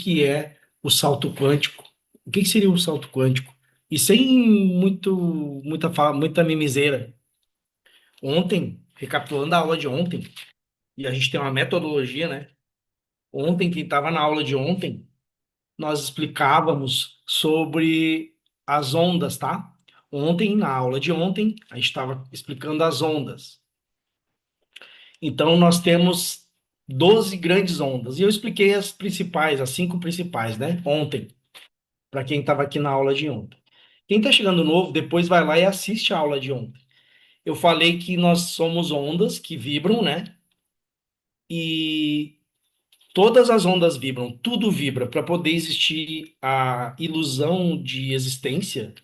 que é o salto quântico. O que seria o salto quântico? E sem muita mimiseira. Ontem, recapitulando a aula de ontem, e a gente tem uma metodologia, né? Ontem, quem estava na aula de ontem, nós explicávamos sobre as ondas, tá? Ontem, na aula de ontem, a gente estava explicando as ondas. Então, nós temos 12 grandes ondas. E eu expliquei as principais, as cinco principais, né? Ontem, para quem estava aqui na aula de ontem. Quem está chegando novo, depois vai lá e assiste a aula de ontem. Eu falei que nós somos ondas que vibram, né? E todas as ondas vibram, tudo vibra para poder existir a ilusão de existência,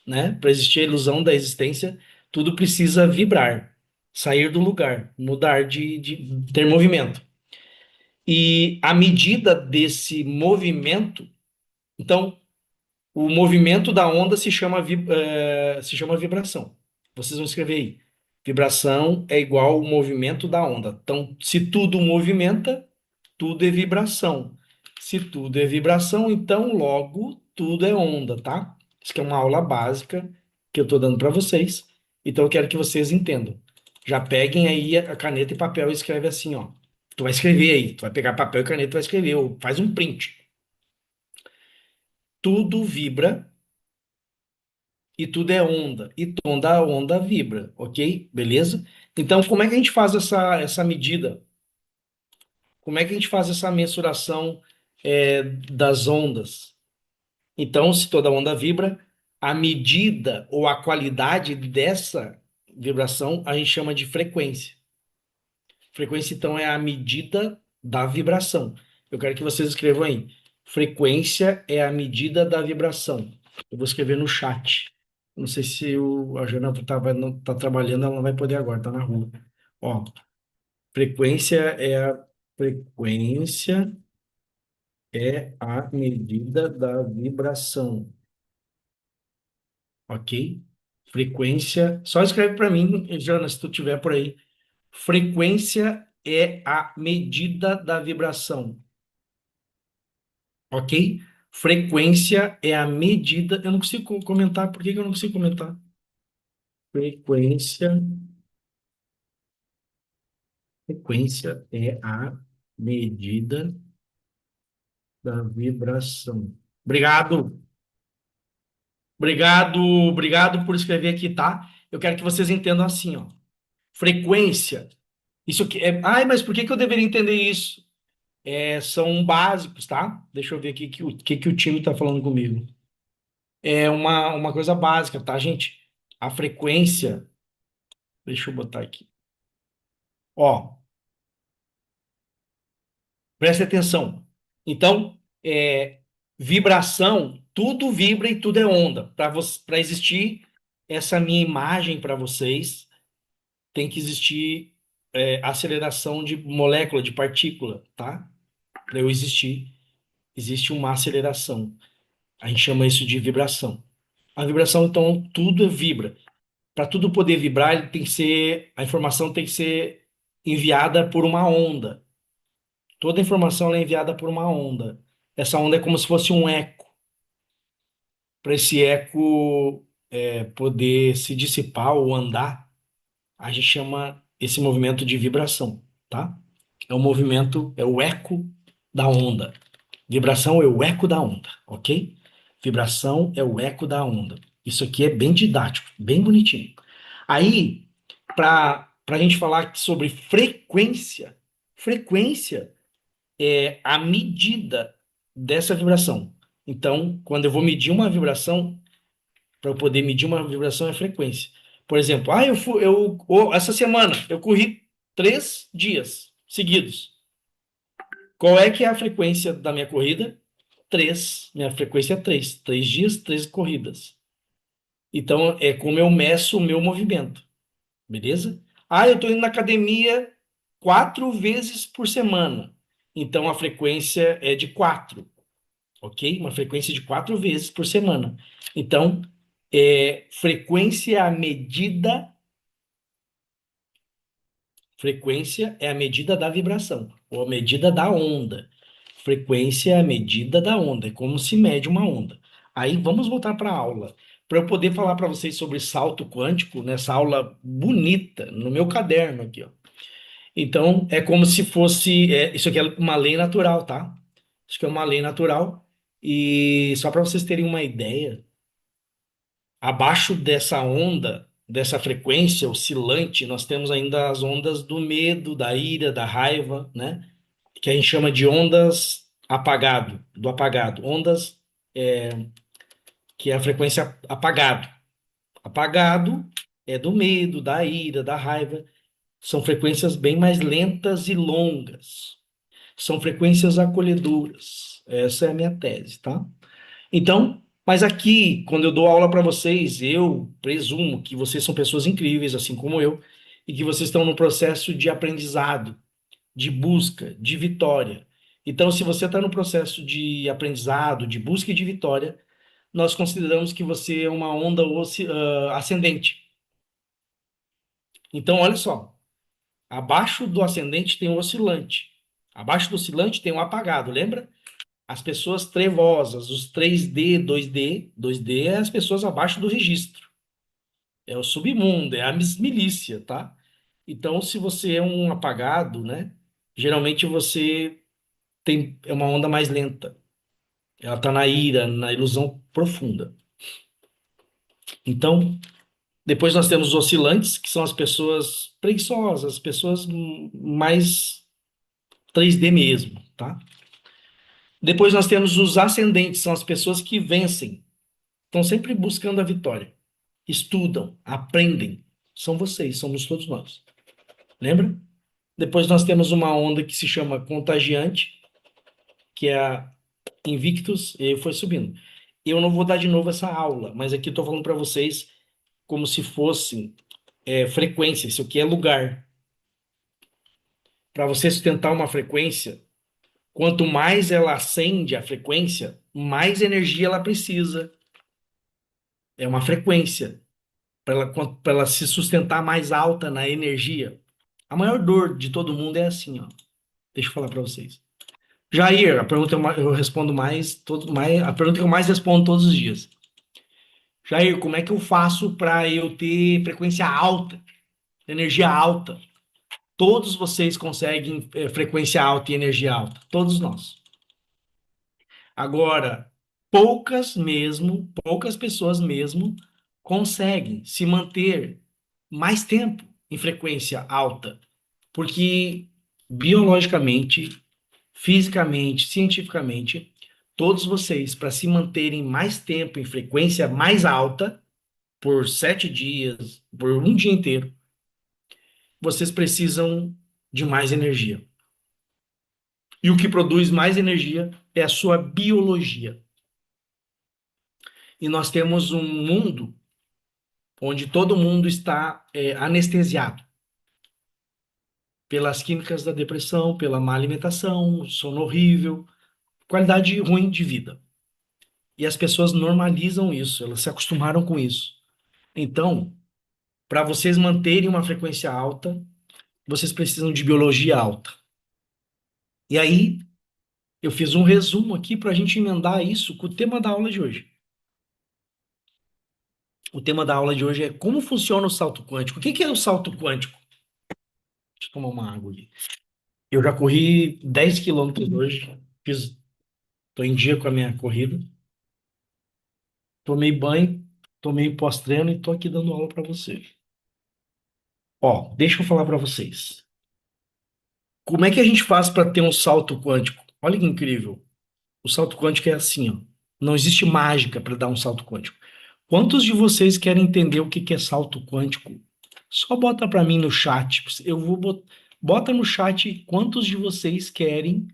né? Para existir a ilusão da existência, tudo precisa vibrar, sair do lugar, mudar de ter movimento. E a medida desse movimento, então, o movimento da onda se chama vibração. Vocês vão escrever aí. Vibração é igual ao movimento da onda. Então, se tudo movimenta, tudo é vibração. Se tudo é vibração, então logo tudo é onda, tá? Isso aqui é uma aula básica que eu estou dando para vocês. Então, eu quero que vocês entendam. Já peguem aí a caneta e papel e escreve assim, ó. Tu vai escrever aí. Tu vai pegar papel e caneta e vai escrever. Ou faz um print. Tudo vibra e tudo é onda. E toda onda vibra, ok? Beleza? Então, como é que a gente faz essa medida? Como é que a gente faz essa mensuração das ondas? Então, se toda onda vibra, a medida ou a qualidade dessa vibração a gente chama de frequência. Frequência, então, é a medida da vibração. Eu quero que vocês escrevam aí. Frequência é a medida da vibração. Eu vou escrever no chat. Não sei se a Jana não tá trabalhando, ela não vai poder agora, tá na rua. Ó, frequência frequência é a medida da vibração, ok? Frequência, só escreve para mim, Jana, se tu tiver por aí. Frequência é a medida da vibração, ok? Frequência é a medida. Eu não consigo comentar. Por que que eu não consigo comentar? Frequência, frequência é a medida da vibração. Obrigado, obrigado por escrever aqui, tá? Eu quero que vocês entendam assim, ó. Frequência, isso aqui é. Ai, mas por que que eu deveria entender isso? São básicos, tá? Deixa eu ver aqui que o time está falando comigo. É uma coisa básica, tá, gente? A frequência, deixa eu botar aqui. Ó, preste atenção. Então, vibração, tudo vibra e tudo é onda. Para existir essa minha imagem para vocês, tem que existir aceleração de molécula, de partícula, tá? Para eu existir, existe uma aceleração. A gente chama isso de vibração. A vibração, então, tudo vibra. Para tudo poder vibrar, a informação tem que ser enviada por uma onda. Toda informação ela é enviada por uma onda. Essa onda é como se fosse um eco. Para esse eco poder se dissipar ou andar, a gente chama esse movimento de vibração, tá? É o movimento, é o eco da onda. Vibração é o eco da onda, ok? Vibração é o eco da onda. Isso aqui é bem didático, bem bonitinho. Aí, para a gente falar sobre frequência, frequência é a medida dessa vibração. Então, quando eu vou medir uma vibração, para eu poder medir uma vibração é frequência. Por exemplo, essa semana eu corri 3 dias seguidos. Qual é que é a frequência da minha corrida? 3. Minha frequência é 3. 3 dias, 3 corridas. Então, é como eu meço o meu movimento. Beleza? Eu estou indo na academia 4 vezes por semana. Então, a frequência é de 4. Ok? Uma frequência de 4 vezes por semana. Então, frequência é a medida. Frequência é a medida da vibração, ou a medida da onda. Frequência é a medida da onda, é como se mede uma onda. Aí vamos voltar para a aula. Para eu poder falar para vocês sobre salto quântico, nessa aula bonita, no meu caderno aqui, ó. Então, é como se fosse. Isso aqui é uma lei natural, tá? Isso aqui é uma lei natural. E só para vocês terem uma ideia, abaixo dessa onda, dessa frequência oscilante, nós temos ainda as ondas do medo, da ira, da raiva, né? Que a gente chama de ondas apagado, do apagado. Ondas que é a frequência apagado. Apagado é do medo, da ira, da raiva. São frequências bem mais lentas e longas. São frequências acolhedoras. Essa é a minha tese, tá? Então, mas aqui, quando eu dou aula para vocês, eu presumo que vocês são pessoas incríveis, assim como eu, e que vocês estão no processo de aprendizado, de busca, de vitória. Então, se você está no processo de aprendizado, de busca e de vitória, nós consideramos que você é uma onda ascendente. Então, olha só, abaixo do ascendente tem o oscilante. Abaixo do oscilante tem o apagado, lembra? As pessoas trevosas, os 3D, 2D, 2D é as pessoas abaixo do registro. É o submundo, é a milícia, tá? Então, se você é um apagado, né? Geralmente você é uma onda mais lenta. Ela está na ira, na ilusão profunda. Então, depois nós temos os oscilantes, que são as pessoas preguiçosas, as pessoas mais 3D mesmo, tá? Depois nós temos os ascendentes, são as pessoas que vencem, estão sempre buscando a vitória. Estudam, aprendem. São vocês, somos todos nós. Lembra? Depois nós temos uma onda que se chama contagiante, que é a Invictus, e foi subindo. Eu não vou dar de novo essa aula, mas aqui estou falando para vocês como se fossem frequência, isso aqui é lugar. Para você sustentar uma frequência, quanto mais ela acende a frequência, mais energia ela precisa. É uma frequência para ela se sustentar mais alta na energia. A maior dor de todo mundo é assim, ó. Deixa eu falar para vocês. Jair, a pergunta eu respondo a pergunta que eu mais respondo todos os dias. Jair, como é que eu faço para eu ter frequência alta, energia alta? Todos vocês conseguem frequência alta e energia alta, todos nós. Agora, poucas pessoas mesmo conseguem se manter mais tempo em frequência alta, porque biologicamente, fisicamente, cientificamente, todos vocês, para se manterem mais tempo em frequência mais alta, por 7 dias, por um dia inteiro, vocês precisam de mais energia. E o que produz mais energia é a sua biologia. E nós temos um mundo onde todo mundo está anestesiado pelas químicas da depressão, pela má alimentação, sono horrível, qualidade ruim de vida. E as pessoas normalizam isso, elas se acostumaram com isso. Então, para vocês manterem uma frequência alta, vocês precisam de biologia alta. E aí, eu fiz um resumo aqui para a gente emendar isso com o tema da aula de hoje. O tema da aula de hoje é como funciona o salto quântico. O que é o salto quântico? Deixa eu tomar uma água aqui. Eu já corri 10 quilômetros hoje, tô em dia com a minha corrida, tomei banho, tomei pós-treino e tô aqui dando aula para você. Ó, deixa eu falar para vocês. Como é que a gente faz para ter um salto quântico? Olha que incrível. O salto quântico é assim, ó. Não existe mágica para dar um salto quântico. Quantos de vocês querem entender o que que é salto quântico? Só bota para mim no chat. Bota no chat quantos de vocês querem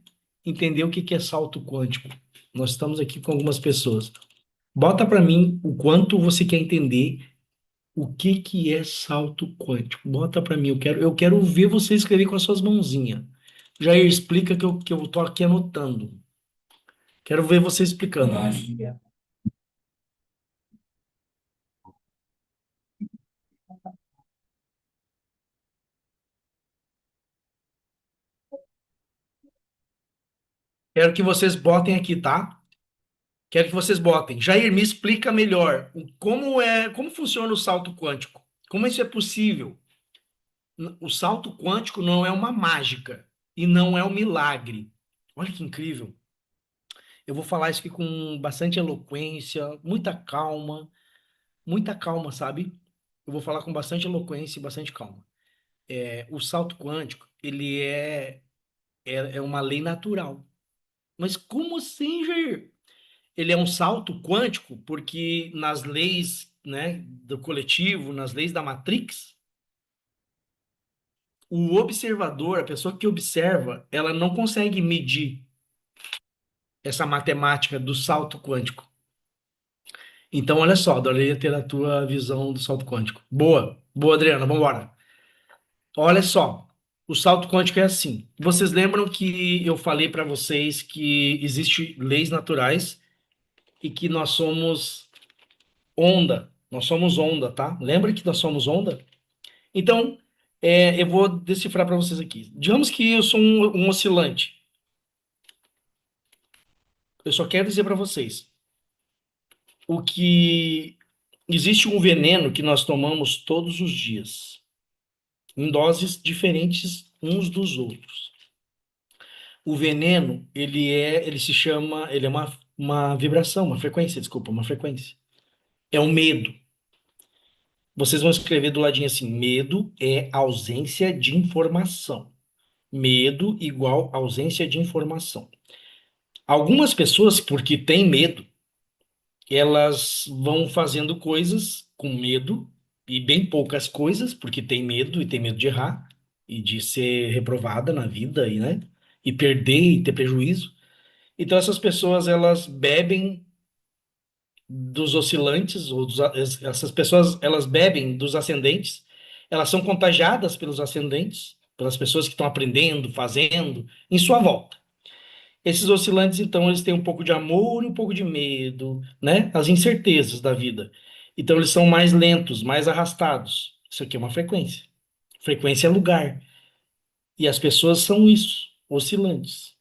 entender o que que é salto quântico. Nós estamos aqui com algumas pessoas. Bota para mim o quanto você quer entender o que que é salto quântico. Bota para mim, eu quero ver você escrever com as suas mãozinhas. Jair, explica que eu tô aqui anotando. Quero ver você explicando. Quero que vocês botem aqui, tá? Quero que vocês botem. Jair, me explica melhor como funciona o salto quântico? Como isso é possível? O salto quântico não é uma mágica e não é um milagre. Olha que incrível. Eu vou falar isso aqui com bastante eloquência, muita calma, sabe? Eu vou falar com bastante eloquência e bastante calma. O salto quântico, ele é uma lei natural. Mas como assim, Jair? Ele é um salto quântico porque nas leis, né, do coletivo, nas leis da Matrix, o observador, a pessoa que observa, ela não consegue medir essa matemática do salto quântico. Então, olha só, adoraria ter a tua visão do salto quântico. Boa, boa, Adriana, vamos embora. Olha só, o salto quântico é assim. Vocês lembram que eu falei para vocês que existem leis naturais e que nós somos onda. Nós somos onda, tá? Lembra que nós somos onda? Então, eu vou decifrar para vocês aqui. Digamos que eu sou um oscilante. Eu só quero dizer para vocês o que existe um veneno que nós tomamos todos os dias, em doses diferentes uns dos outros. O veneno, ele se chama, ele é uma vibração, uma frequência, desculpa, uma frequência. É o medo. Vocês vão escrever do ladinho assim: medo é ausência de informação. Medo igual ausência de informação. Algumas pessoas, porque têm medo, elas vão fazendo coisas com medo, e bem poucas coisas, porque tem medo e tem medo de errar e de ser reprovada na vida e, né, e perder e ter prejuízo. Então essas pessoas elas bebem dos oscilantes essas pessoas elas bebem dos ascendentes, elas são contagiadas pelos ascendentes, pelas pessoas que estão aprendendo, fazendo em sua volta. Esses oscilantes, então, eles têm um pouco de amor e um pouco de medo, né? As incertezas da vida. Então, eles são mais lentos, mais arrastados. Isso aqui é uma frequência. Frequência é lugar. E as pessoas são isso, oscilantes.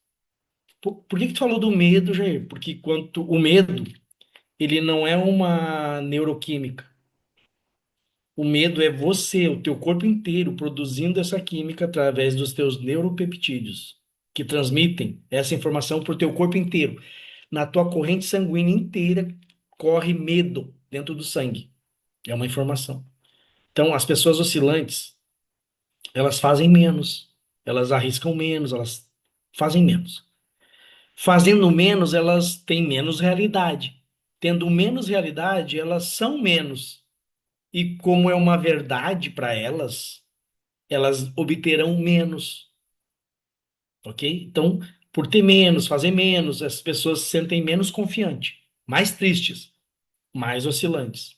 Por que que tu falou do medo, Jair? Porque quanto o medo, ele não é uma neuroquímica. O medo é você, o teu corpo inteiro, produzindo essa química através dos teus neuropeptídeos, que transmitem essa informação para o teu corpo inteiro. Na tua corrente sanguínea inteira corre medo dentro do sangue. É uma informação. Então, as pessoas oscilantes, elas fazem menos, elas arriscam menos, elas fazem menos. Fazendo menos, elas têm menos realidade. Tendo menos realidade, elas são menos. E como é uma verdade para elas, elas obterão menos, ok? Então, por ter menos, fazer menos, as pessoas se sentem menos confiantes, mais tristes, mais oscilantes.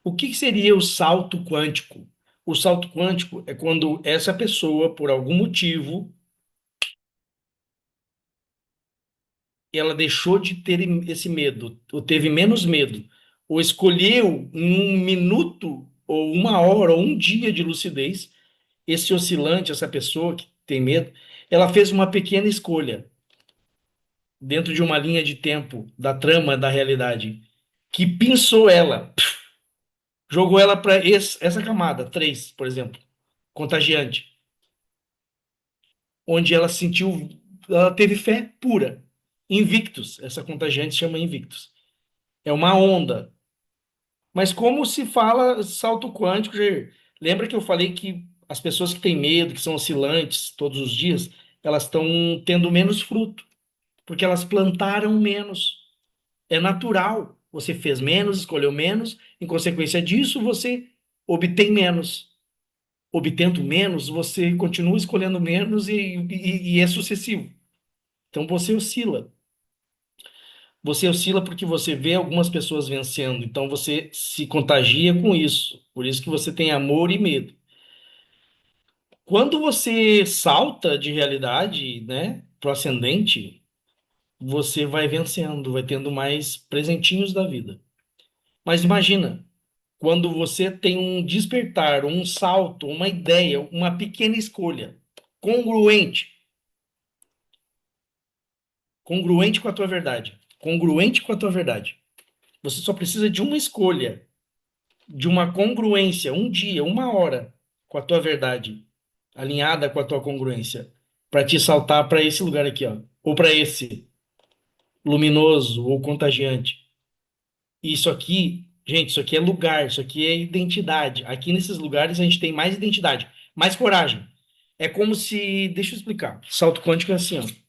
O que seria o salto quântico? O salto quântico é quando essa pessoa, por algum motivo, ela deixou de ter esse medo, ou teve menos medo, ou escolheu em um minuto, ou uma hora, ou um dia de lucidez, esse oscilante, essa pessoa que tem medo, ela fez uma pequena escolha dentro de uma linha de tempo da trama da realidade que pinçou ela, jogou ela para essa camada, 3, por exemplo, contagiante, onde ela sentiu, ela teve fé pura. Invictus, essa contagiante se chama Invictus. É uma onda. Mas como se fala salto quântico, Jair? Lembra que eu falei que as pessoas que têm medo, que são oscilantes todos os dias, elas estão tendo menos fruto, porque elas plantaram menos. É natural. Você fez menos, escolheu menos, em consequência disso, você obtém menos. Obtendo menos, você continua escolhendo menos e é sucessivo. Então você oscila. Você oscila porque você vê algumas pessoas vencendo, então você se contagia com isso. Por isso que você tem amor e medo. Quando você salta de realidade, né, pro ascendente, você vai vencendo, vai tendo mais presentinhos da vida. Mas imagina, quando você tem um despertar, um salto, uma ideia, uma pequena escolha congruente, Congruente com a tua verdade. Congruente com a tua verdade. Você só precisa de uma escolha, de uma congruência, um dia, uma hora com a tua verdade, alinhada com a tua congruência, para te saltar para esse lugar aqui, ó, ou para esse luminoso ou contagiante. Isso aqui, gente, isso aqui é lugar, isso aqui é identidade. Aqui nesses lugares a gente tem mais identidade, mais coragem. É como se, deixa eu explicar. Salto quântico é assim, ó.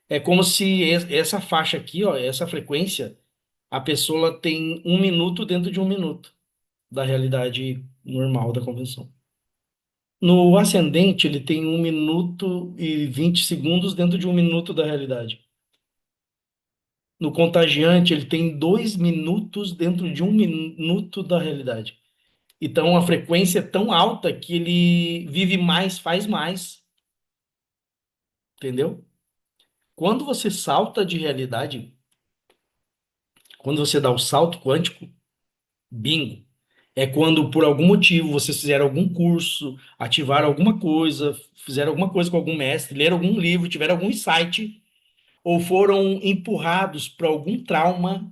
É como se essa faixa aqui, ó, essa frequência, a pessoa tem um minuto dentro de um minuto da realidade normal da convenção. No ascendente, ele tem 1 minuto e 20 segundos dentro de um minuto da realidade. No contagiante, ele tem 2 minutos dentro de um minuto da realidade. Então, a frequência é tão alta que ele vive mais, faz mais, entendeu? Quando você salta de realidade, quando você dá o salto quântico, bingo. É quando, por algum motivo, vocês fizeram algum curso, ativaram alguma coisa, fizeram alguma coisa com algum mestre, leram algum livro, tiveram algum insight, ou foram empurrados para algum trauma,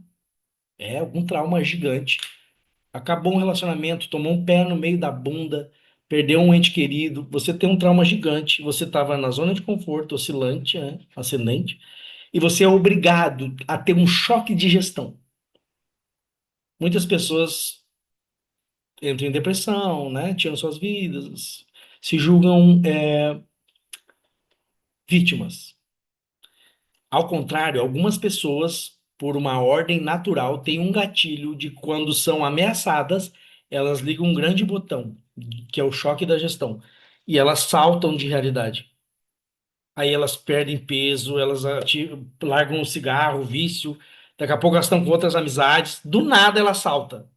algum trauma gigante. Acabou um relacionamento, tomou um pé no meio da bunda, perdeu um ente querido, você tem um trauma gigante, você estava na zona de conforto, oscilante, né, ascendente, e você é obrigado a ter um choque de gestão. Muitas pessoas entram em depressão, né? Tiram suas vidas, se julgam vítimas. Ao contrário, algumas pessoas, por uma ordem natural, têm um gatilho de quando são ameaçadas, elas ligam um grande botão, que é o choque da gestão, e elas saltam de realidade. Aí elas perdem peso, elas largam o cigarro, o vício, daqui a pouco elas estão com outras amizades, do nada ela salta.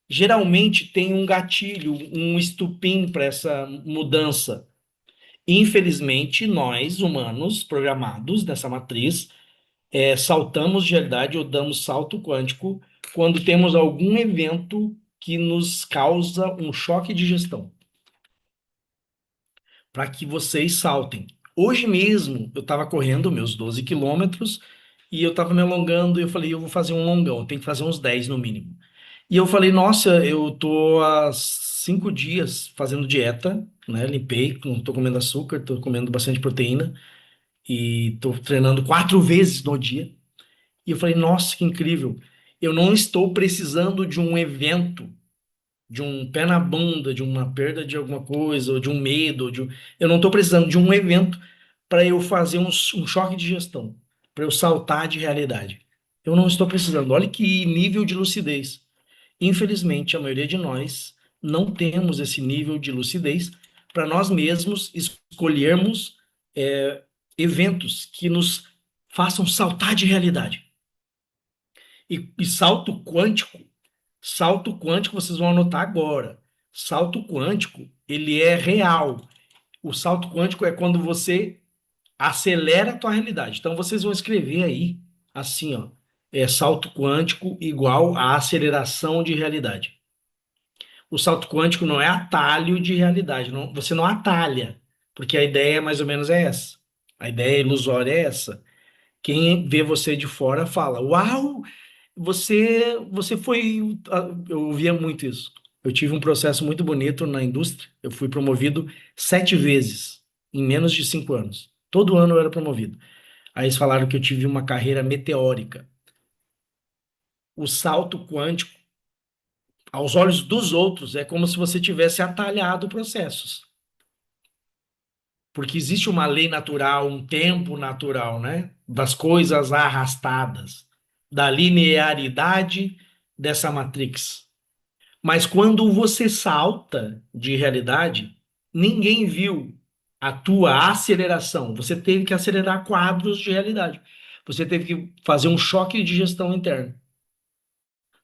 Geralmente tem um gatilho, um estupim para essa mudança. Infelizmente, nós, humanos, programados dessa matriz, saltamos de realidade ou damos salto quântico quando temos algum evento que nos causa um choque de gestão, para que vocês saltem. Hoje mesmo, eu estava correndo meus 12 quilômetros e eu estava me alongando e eu falei, eu vou fazer um longão, eu tenho que fazer uns 10 no mínimo. E eu falei, nossa, eu tô há 5 dias fazendo dieta, né? Limpei, não tô comendo açúcar, tô comendo bastante proteína e tô treinando 4 vezes no dia. E eu falei, nossa, que incrível. Eu não estou precisando de um evento, de um pé na bunda, de uma perda de alguma coisa, ou de um medo, eu não estou precisando de um evento para eu fazer um choque de gestão, para eu saltar de realidade. Eu não estou precisando. Olha que nível de lucidez. Infelizmente, a maioria de nós não temos esse nível de lucidez para nós mesmos escolhermos eventos que nos façam saltar de realidade. E salto quântico vocês vão anotar agora. Salto quântico, ele é real. O salto quântico é quando você acelera a tua realidade. Então vocês vão escrever aí assim, ó, salto quântico igual a aceleração de realidade. O salto quântico não é atalho de realidade, você não atalha, porque a ideia mais ou menos é essa. A ideia ilusória é essa. Quem vê você de fora fala: Uau, você foi. Eu ouvia muito isso. Eu tive um processo muito bonito na indústria. Eu fui promovido 7 vezes em menos de 5 anos. Todo ano eu era promovido. Aí eles falaram que eu tive uma carreira meteórica. O salto quântico, aos olhos dos outros, é como se você tivesse atalhado processos. Porque existe uma lei natural, um tempo natural, né? Das coisas arrastadas, da linearidade dessa matrix. Mas quando você salta de realidade, ninguém viu a tua aceleração. Você teve que acelerar quadros de realidade. Você teve que fazer um choque de gestão interna.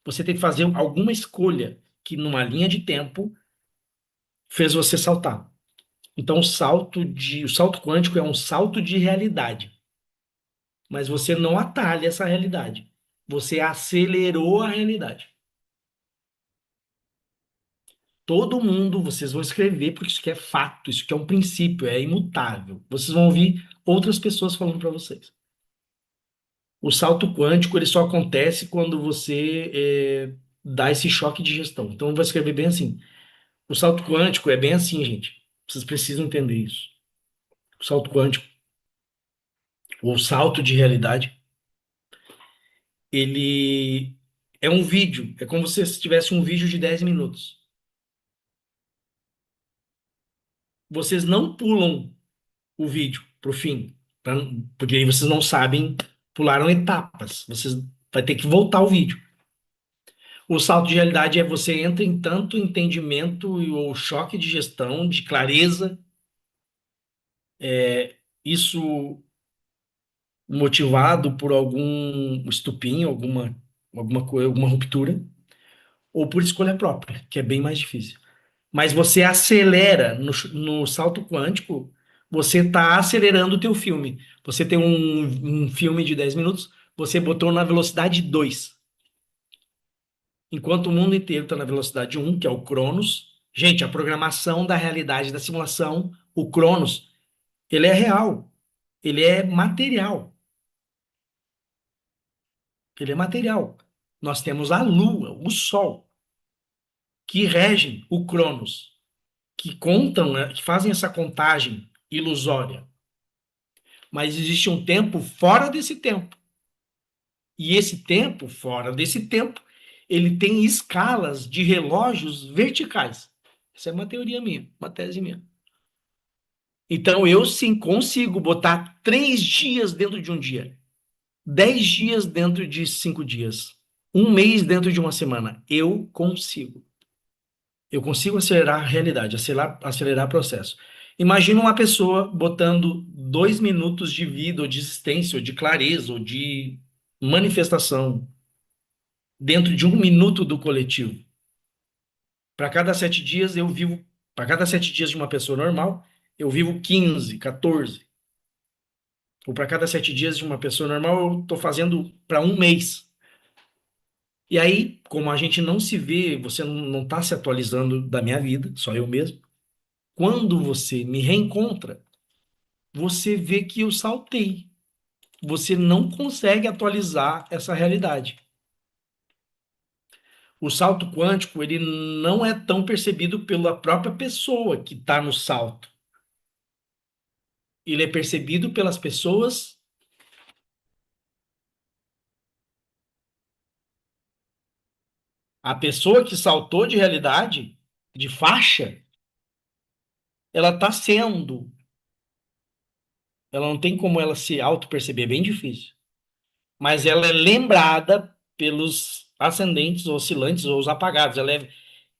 Você teve que fazer alguma escolha que, numa linha de tempo, fez você saltar. Então, o salto quântico é um salto de realidade, mas você não atalha essa realidade. Você acelerou a realidade. Todo mundo, vocês vão escrever, porque isso aqui é fato, isso aqui é um princípio, é imutável. Vocês vão ouvir outras pessoas falando para vocês. O salto quântico ele só acontece quando você dá esse choque de gestão. Então, eu vou escrever bem assim. O salto quântico é bem assim, gente. Vocês precisam entender isso. O salto quântico, ou salto de realidade, ele é um vídeo. É como se tivesse um vídeo de 10 minutos. Vocês não pulam o vídeo para o fim, porque aí vocês não sabem, pularam etapas. Vocês vai ter que voltar o vídeo. O salto de realidade é você entra em tanto entendimento ou choque de gestão, de clareza, isso motivado por algum estupim, alguma coisa, alguma ruptura, ou por escolha própria, que é bem mais difícil. Mas você acelera no salto quântico, você está acelerando o teu filme. Você tem um filme de 10 minutos, você botou na velocidade 2. Enquanto o mundo inteiro está na velocidade um, que é o Cronos. Gente, a programação da realidade da simulação, o Cronos, ele é real. Ele é material. Ele é material. Nós temos a Lua, o Sol, que regem o Cronos, que contam, né, que fazem essa contagem ilusória. Mas existe um tempo fora desse tempo. E esse tempo, fora desse tempo, ele tem escalas de relógios verticais. Essa é uma teoria minha, uma tese minha. Então eu sim consigo botar 3 dias dentro de um dia, 10 dias dentro de 5 dias, um mês dentro de uma semana. Eu consigo. Eu consigo acelerar a realidade, acelerar o processo. Imagina uma pessoa botando 2 minutos de vida, ou de existência, ou de clareza, ou de manifestação dentro de 1 minuto do coletivo. Para cada 7 dias eu vivo, para cada 7 dias de uma pessoa normal, eu vivo 15, 14. Ou para cada 7 dias de uma pessoa normal, eu estou fazendo para um mês. E aí, como a gente não se vê, você não está se atualizando da minha vida, só eu mesmo. Quando você me reencontra, você vê que eu saltei. Você não consegue atualizar essa realidade. O salto quântico, ele não é tão percebido pela própria pessoa que está no salto. Ele é percebido pelas pessoas. A pessoa que saltou de realidade, de faixa, ela está sendo. Ela não tem como ela se auto-perceber, é bem difícil. Mas ela é lembrada pelos ascendentes, oscilantes ou os apagados.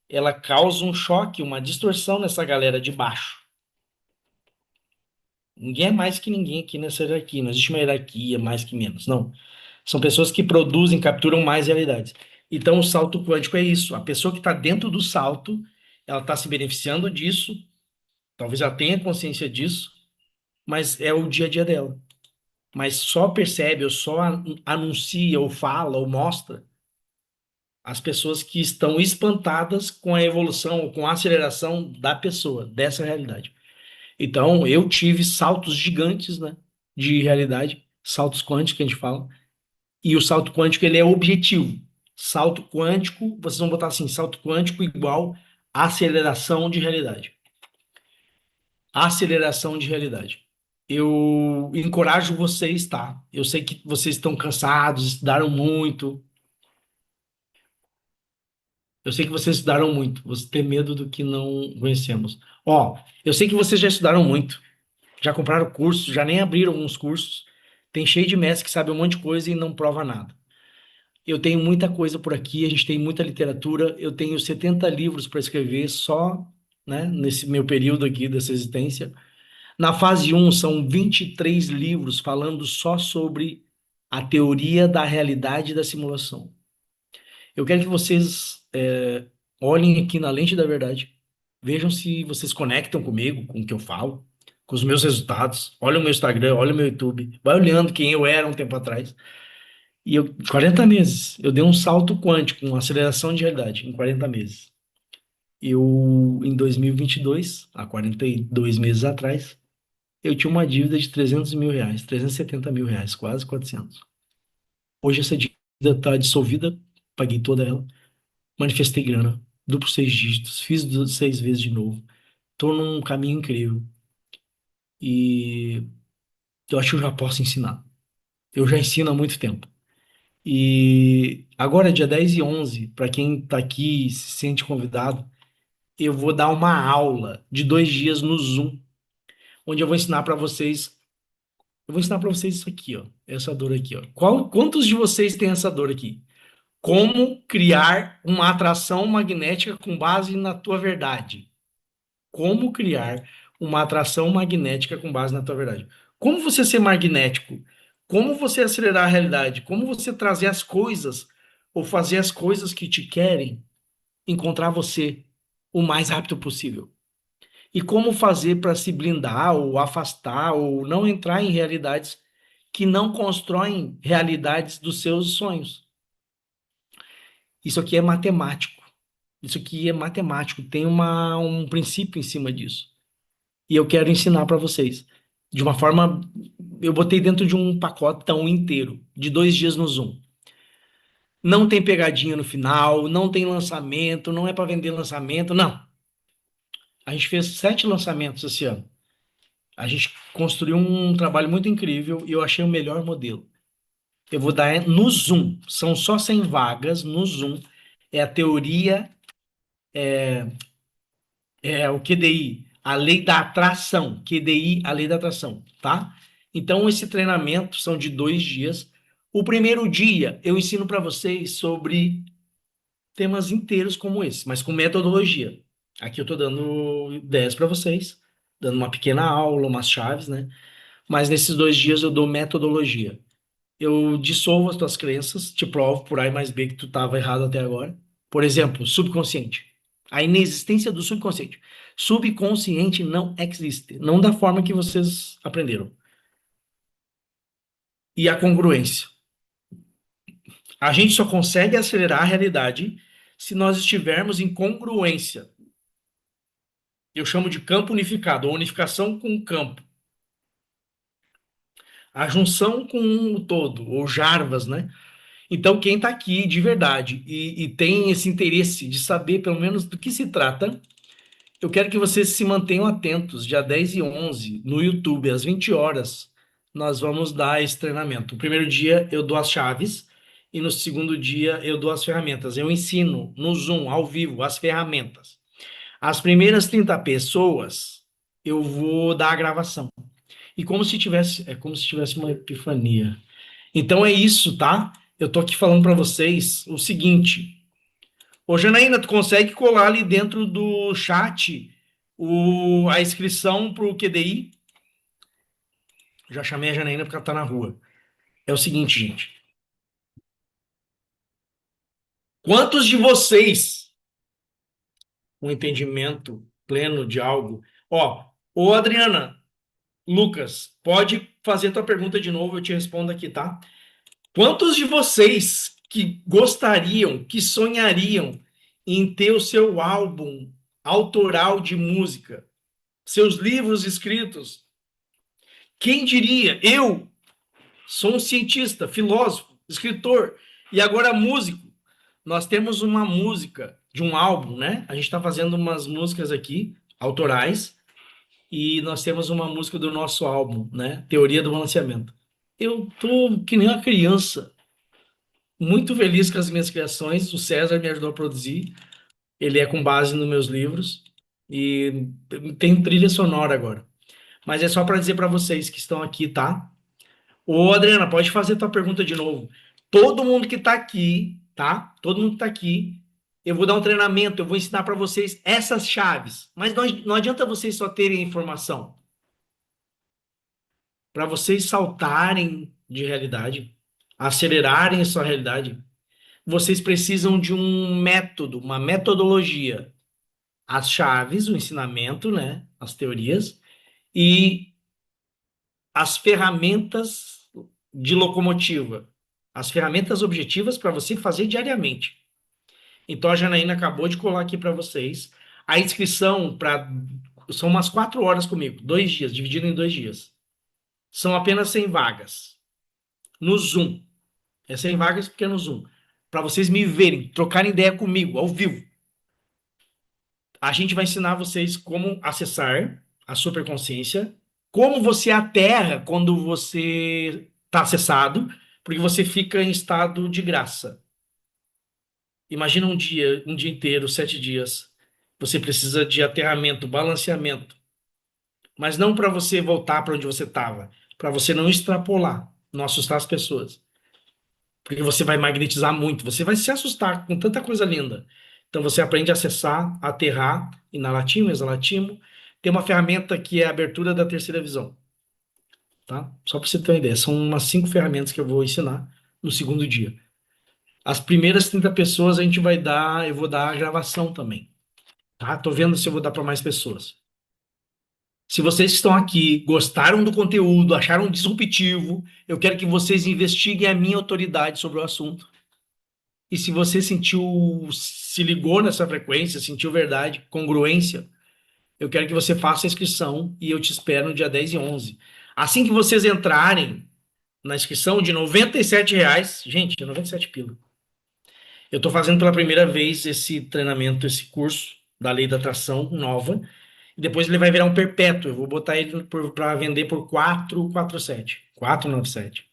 Ela causa um choque, uma distorção nessa galera de baixo. Ninguém é mais que ninguém aqui nessa hierarquia. Não existe uma hierarquia mais que menos. Não. São pessoas que produzem, capturam mais realidades. Então, o salto quântico é isso. A pessoa que está dentro do salto, ela está se beneficiando disso. Talvez ela tenha consciência disso, mas é o dia a dia dela. Mas só percebe, ou só anuncia, ou fala, ou mostra as pessoas que estão espantadas com a evolução, ou com a aceleração da pessoa, dessa realidade. Então, eu tive saltos gigantes, né, de realidade, saltos quânticos que a gente fala, e o salto quântico ele é objetivo. Salto quântico, vocês vão botar assim, salto quântico igual aceleração de realidade. Aceleração de realidade. Eu encorajo vocês, tá? Eu sei que vocês estão cansados, estudaram muito. Eu sei que vocês estudaram muito. Você tem medo do que não conhecemos. Ó, eu sei que vocês já estudaram muito. Já compraram cursos, já nem abriram alguns cursos. Tem cheio de mestre que sabe um monte de coisa e não prova nada. Eu tenho muita coisa por aqui, a gente tem muita literatura. Eu tenho 70 livros para escrever só, né, nesse meu período aqui dessa existência. Na fase um são 23 livros falando só sobre a teoria da realidade e da simulação. Eu quero que vocês olhem aqui na lente da verdade, vejam se vocês conectam comigo, com o que eu falo, com os meus resultados. Olha o meu Instagram, olha o meu YouTube, vai olhando quem eu era um tempo atrás. E eu, 40 meses, eu dei um salto quântico, uma aceleração de realidade em 40 meses. Eu, em 2022, há 42 meses atrás, eu tinha uma dívida de R$ 300 mil, R$ 370 mil, quase 400. Hoje essa dívida está dissolvida, paguei toda ela, manifestei grana, duplo 6 dígitos, fiz 6 vezes de novo. Tô num caminho incrível e eu acho que eu já posso ensinar. Eu já ensino há muito tempo. E agora, dia 10 e 11, para quem está aqui e se sente convidado, eu vou dar uma aula de 2 dias no Zoom, onde eu vou ensinar para vocês. Eu vou ensinar para vocês isso aqui, ó. Essa dor aqui, ó. Quantos de vocês têm essa dor aqui? Como criar uma atração magnética com base na tua verdade? Como criar uma atração magnética com base na tua verdade? Como você ser magnético? Como você acelerar a realidade? Como você trazer as coisas ou fazer as coisas que te querem encontrar você o mais rápido possível? E como fazer para se blindar ou afastar ou não entrar em realidades que não constroem realidades dos seus sonhos? Isso aqui é matemático. Isso aqui é matemático, tem um princípio em cima disso. E eu quero ensinar para vocês. De uma forma, eu botei dentro de um pacotão inteiro, de 2 dias no Zoom. Não tem pegadinha no final, não tem lançamento, não é para vender lançamento, não. A gente fez 7 lançamentos esse ano. A gente construiu um trabalho muito incrível e eu achei o melhor modelo. Eu vou dar no Zoom, são só 100 vagas no Zoom. É a teoria, é o QDI, a lei da atração. QDI, a lei da atração, tá? Então, esse treinamento são de 2 dias. O primeiro dia eu ensino para vocês sobre temas inteiros como esse, mas com metodologia. Aqui eu estou dando ideias para vocês, dando uma pequena aula, umas chaves, né? Mas nesses 2 dias eu dou metodologia. Eu dissolvo as tuas crenças, te provo por A mais B que tu estava errado até agora. Por exemplo, subconsciente. A inexistência do subconsciente. Subconsciente não existe, não da forma que vocês aprenderam. E a congruência. A gente só consegue acelerar a realidade se nós estivermos em congruência. Eu chamo de campo unificado, ou unificação com o campo. A junção com o todo, ou Jarvas, né? Então, quem está aqui de verdade e tem esse interesse de saber pelo menos do que se trata, eu quero que vocês se mantenham atentos. Dia 10 e 11 no YouTube, às 20 horas, nós vamos dar esse treinamento. O primeiro dia eu dou as chaves e no segundo dia eu dou as ferramentas. Eu ensino no Zoom, ao vivo, as ferramentas. As primeiras 30 pessoas, eu vou dar a gravação. E como se tivesse, é como se tivesse uma epifania. Então é isso, tá? Eu tô aqui falando para vocês o seguinte. Ô, Janaína, tu consegue colar ali dentro do chat a inscrição pro QDI? Já chamei a Janaína porque ela tá na rua. É o seguinte, gente. Quantos de vocês, com entendimento pleno de algo... Ó, ô Adriana, Lucas, pode fazer tua pergunta de novo, eu te respondo aqui, tá? Quantos de vocês que gostariam, que sonhariam em ter o seu álbum autoral de música, seus livros escritos? Quem diria? Eu sou um cientista, filósofo, escritor e agora músico. Nós temos uma música de um álbum, né? A gente está fazendo umas músicas aqui, autorais, e nós temos uma música do nosso álbum, né? Teoria do Balanceamento. Eu tô que nem uma criança, muito feliz com as minhas criações. O César me ajudou a produzir. Ele é com base nos meus livros e tem trilha sonora agora. Mas é só para dizer para vocês que estão aqui, tá? Ô, Adriana, pode fazer tua pergunta de novo. Todo mundo que tá aqui, tá? Todo mundo que tá aqui, eu vou dar um treinamento, eu vou ensinar para vocês essas chaves. Mas não adianta vocês só terem a informação. Para vocês saltarem de realidade, acelerarem a sua realidade, vocês precisam de um método, uma metodologia. As chaves, o ensinamento, né? As teorias e as ferramentas de locomotiva, as ferramentas objetivas para você fazer diariamente. Então a Janaína acabou de colar aqui para vocês. A inscrição para são umas 4 horas comigo, 2 dias, dividido em 2 dias. São apenas 100 vagas no Zoom. É 100 vagas porque é no Zoom. Para vocês me verem, trocarem ideia comigo, ao vivo. A gente vai ensinar vocês como acessar a superconsciência, como você aterra quando você está acessado, porque você fica em estado de graça. Imagina um dia inteiro, 7 dias. Você precisa de aterramento, balanceamento, mas não para você voltar para onde você estava, para você não extrapolar, não assustar as pessoas, porque você vai magnetizar muito, você vai se assustar com tanta coisa linda. Então você aprende a acessar, a aterrar, inalatimo, exalatimo. Tem uma ferramenta que é a abertura da terceira visão, tá? Só para você ter uma ideia, são umas 5 ferramentas que eu vou ensinar no segundo dia. As primeiras 30 pessoas a gente vai dar, eu vou dar a gravação também, tá? Tô vendo se eu vou dar para mais pessoas. Se vocês que estão aqui gostaram do conteúdo, acharam disruptivo, eu quero que vocês investiguem a minha autoridade sobre o assunto. E se você sentiu, se ligou nessa frequência, sentiu verdade, congruência, eu quero que você faça a inscrição e eu te espero no dia 10 e 11. Assim que vocês entrarem na inscrição de R$ 97, gente, é 97 pila. Eu estou fazendo pela primeira vez esse treinamento, esse curso da Lei da Atração nova. E depois ele vai virar um perpétuo. Eu vou botar ele para vender por 447, 497.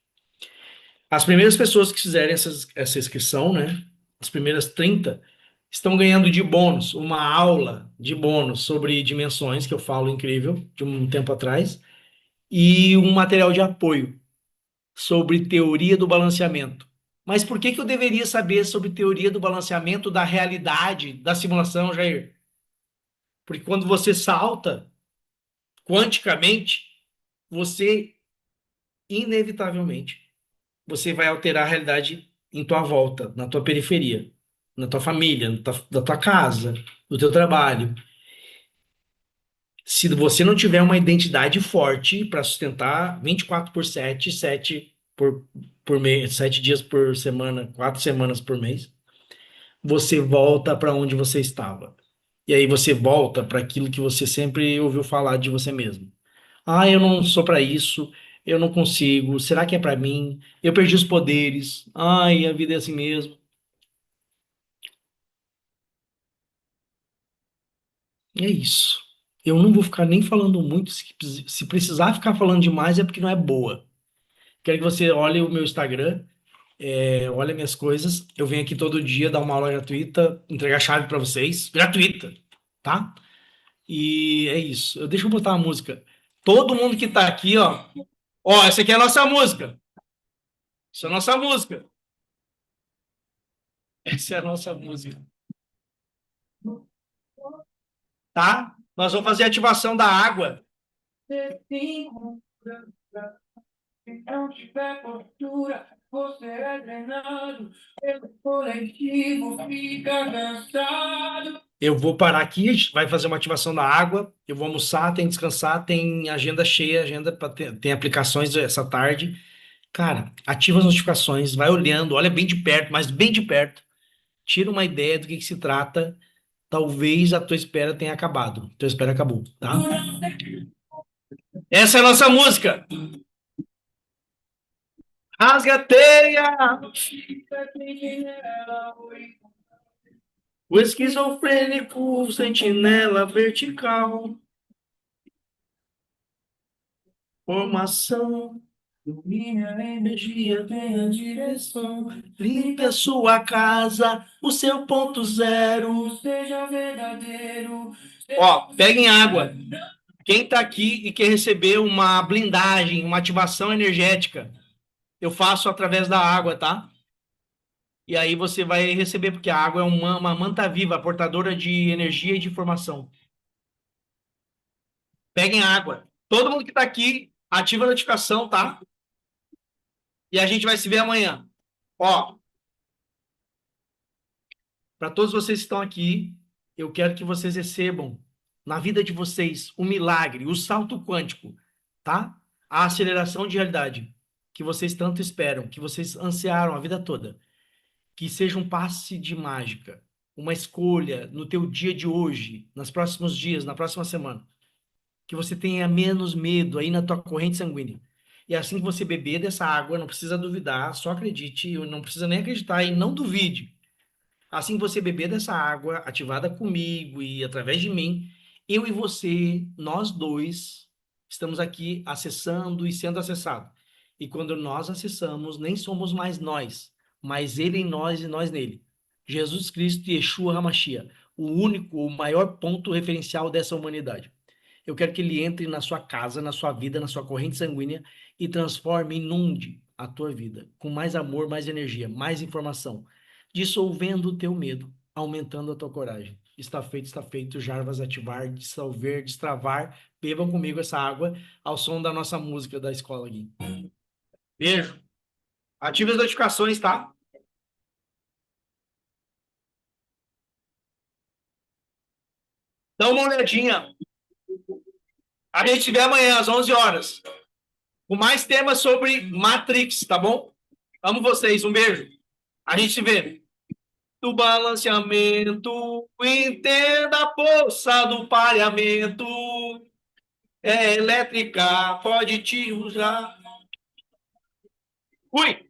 As primeiras pessoas que fizerem essa inscrição, né? As primeiras 30 estão ganhando de bônus uma aula de bônus sobre dimensões, que eu falo incrível, de um tempo atrás, e um material de apoio sobre teoria do balanceamento. Mas por que que eu deveria saber sobre teoria do balanceamento da realidade da simulação, Jair? Porque quando você salta quanticamente, você inevitavelmente você vai alterar a realidade em tua volta, na tua periferia, na tua família, na tua casa, no teu trabalho. Se você não tiver uma identidade forte para sustentar 24 por 7, 7 por mês, 7 dias por semana, 4 semanas por mês, você volta para onde você estava. E aí você volta para aquilo que você sempre ouviu falar de você mesmo. Ah, eu não sou para isso, eu não consigo. Será que é para mim? Eu perdi os poderes. Ai, a vida é assim mesmo. É isso. Eu não vou ficar nem falando muito. Se precisar ficar falando demais é porque não é boa. Quero que você olhe o meu Instagram, olhe minhas coisas. Eu venho aqui todo dia dar uma aula gratuita, entregar chave para vocês, gratuita, tá? E é isso. Deixa eu botar uma música. Todo mundo que tá aqui, ó, essa aqui é a nossa música. Essa é a nossa música. Essa é a nossa música. Tá? Nós vamos fazer a ativação da água. Se não tiver postura, você é treinado pelo coletivo, fica cansado. Eu vou parar aqui, a gente vai fazer uma ativação da água. Eu vou almoçar, tem que descansar, tem agenda cheia, agenda para tem aplicações essa tarde. Cara, ativa as notificações, vai olhando, olha bem de perto, mas bem de perto. Tira uma ideia do que se trata. Talvez a tua espera tenha acabado. Tua espera acabou, tá? Essa é a nossa música. Rasgateia! O esquizofrênico, sentinela vertical. Formação. Domine a energia, tenha direção. Limpe a sua casa, o seu ponto zero. Seja verdadeiro. Ó, peguem água. Quem tá aqui e quer receber uma blindagem, uma ativação energética, eu faço através da água, tá? E aí você vai receber, porque a água é uma manta viva, portadora de energia e de informação. Peguem água. Todo mundo que tá aqui, ativa a notificação, tá? E a gente vai se ver amanhã. Ó, para todos vocês que estão aqui, eu quero que vocês recebam na vida de vocês o milagre, o salto quântico, tá? A aceleração de realidade que vocês tanto esperam, que vocês ansiaram a vida toda. Que seja um passe de mágica, uma escolha no teu dia de hoje, nos próximos dias, na próxima semana. Que você tenha menos medo aí na tua corrente sanguínea. E assim que você beber dessa água, não precisa duvidar, só acredite, não precisa nem acreditar e não duvide. Assim que você beber dessa água ativada comigo e através de mim, eu e você, nós dois, estamos aqui acessando e sendo acessado. E quando nós acessamos, nem somos mais nós, mas Ele em nós e nós nele. Jesus Cristo e Yeshua HaMashiach, o único, o maior ponto referencial dessa humanidade. Eu quero que ele entre na sua casa, na sua vida, na sua corrente sanguínea e transforme, inunde a tua vida com mais amor, mais energia, mais informação, dissolvendo o teu medo, aumentando a tua coragem. Está feito, Jarvas ativar, dissolver, destravar. Bebam comigo essa água ao som da nossa música da escola aqui. Beijo. Ative as notificações, tá? Dá uma olhadinha. A gente se vê amanhã às 11 horas com mais temas sobre Matrix, tá bom? Amo vocês, um beijo. A gente se vê. Do balanceamento, entenda a força do pareamento. É elétrica, pode te usar. Fui!